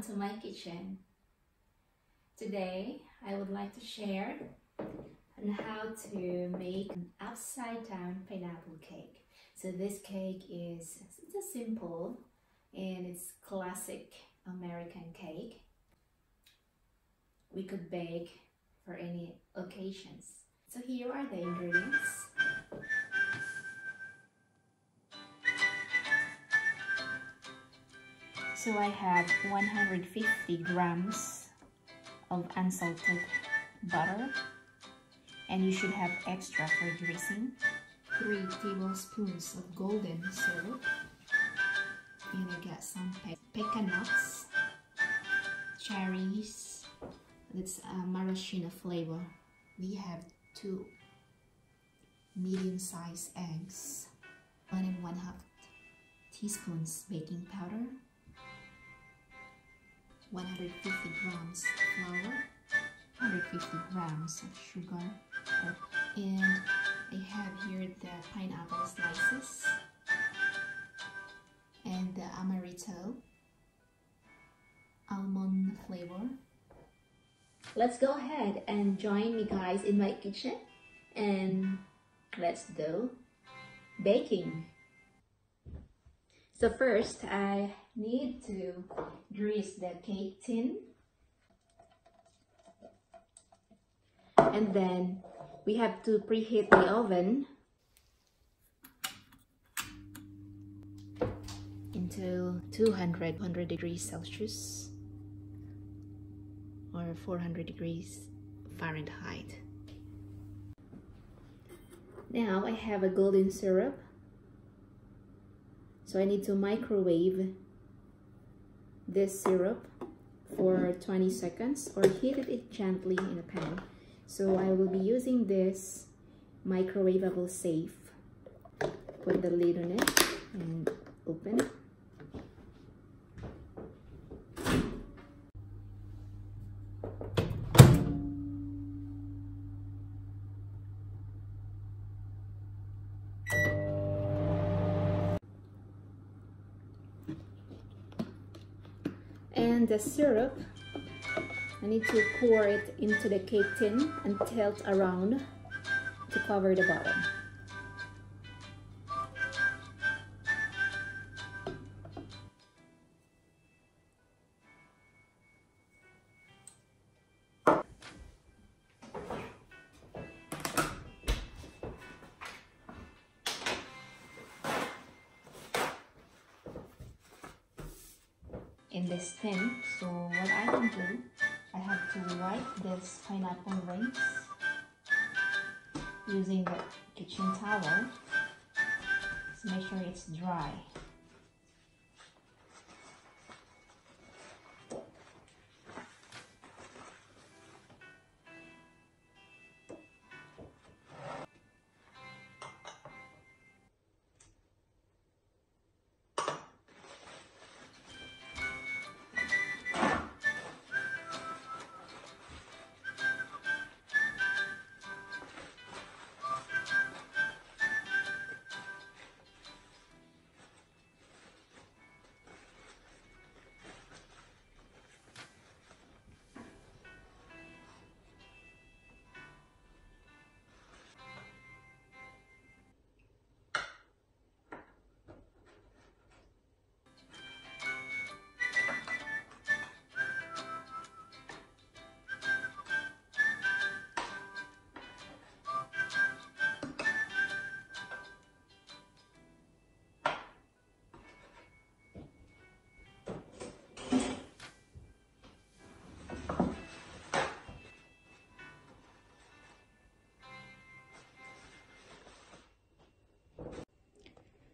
Welcome to my kitchen. Today I would like to share on how to make an upside down pineapple cake. So this cake is just simple and it's classic American cake. We could bake for any occasions. So here are the ingredients. So I have 150 grams of unsalted butter, and you should have extra for dressing. 3 tablespoons of golden syrup, and I got some pecan nuts, cherries. That's maraschino flavor. We have 2 medium-sized eggs, 1 1/2 teaspoons baking powder, 150 grams flour, 150 grams of sugar, and I have here the pineapple slices and the amaretto almond flavor. Let's go ahead and join me guys in my kitchen and let's do baking. So first I need to grease the cake tin, and then we have to preheat the oven into 200 degrees Celsius or 400 degrees Fahrenheit. Now I have a golden syrup, so I need to microwave this syrup for 20 seconds or heat it gently in a pan. So I will be using this microwavable safe. Put the lid on it and open it. And the syrup, I need to pour it into the cake tin and tilt around to cover the bottom. In this tin, so what I can do, I have to wipe this pineapple rings using the kitchen towel to make sure it's dry.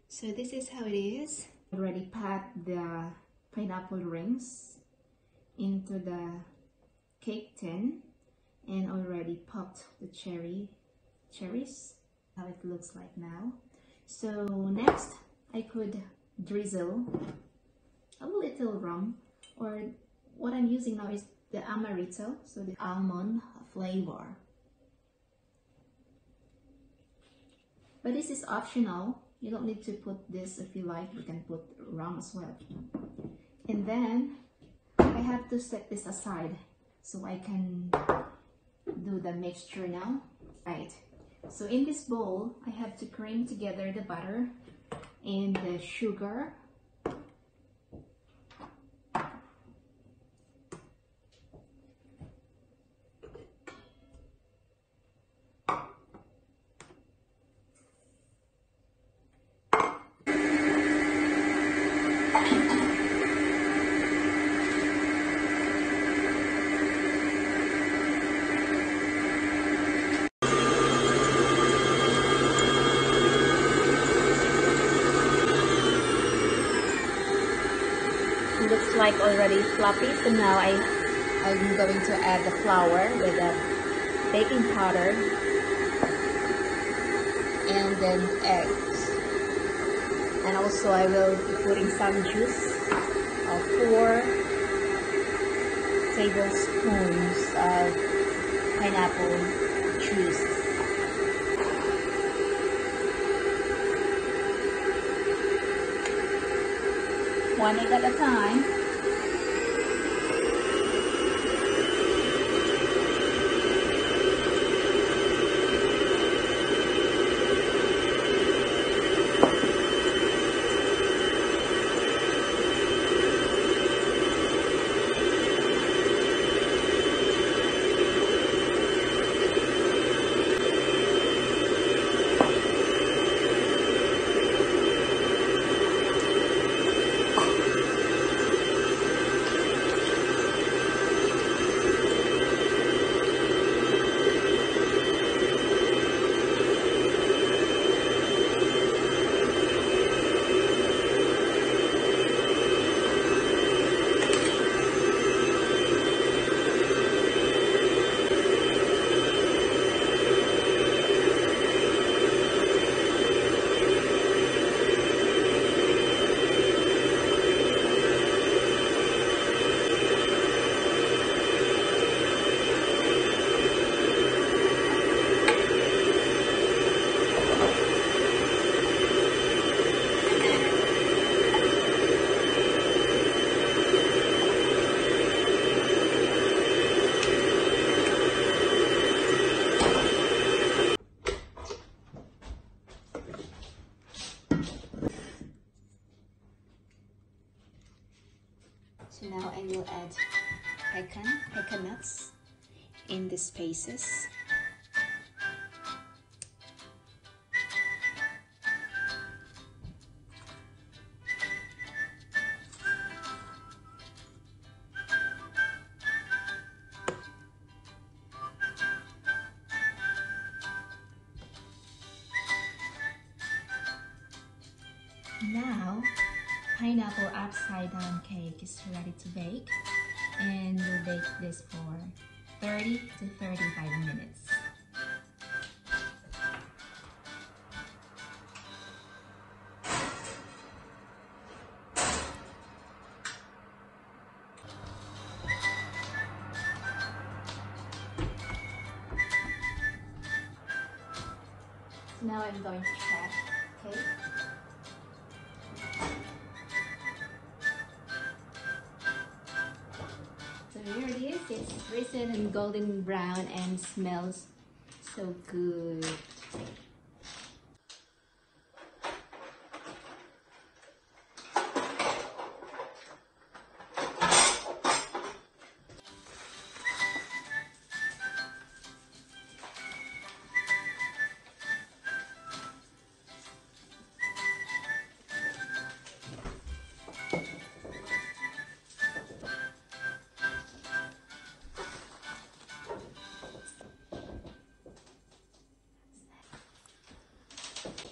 So this is how it is. Already packed the pineapple rings into the cake tin and already popped the cherries. How it looks like now. So next I could drizzle a little rum, or what I'm using now is the amaretto, so the almond flavor. But this is optional. You don't need to put this. If you like, you can put rum as well. And then I have to set this aside so I can do the mixture now. Right. So in this bowl, I have to cream together the butter and the sugar. Looks like already fluffy, so now I'm going to add the flour with the baking powder and then eggs, and also I will be putting some juice of 4 tablespoons of pineapple juice. One egg at a time. So now I will add pecan nuts in the spaces. Now, pineapple upside down cake is ready to bake, and we'll bake this for 30 to 35 minutes. So now I'm going to check, okay? So here it is, it's risen and golden brown and smells so good.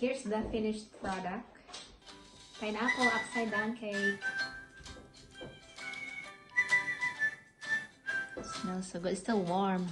Here's the finished product. Pineapple upside down cake. It smells so good. It's still warm.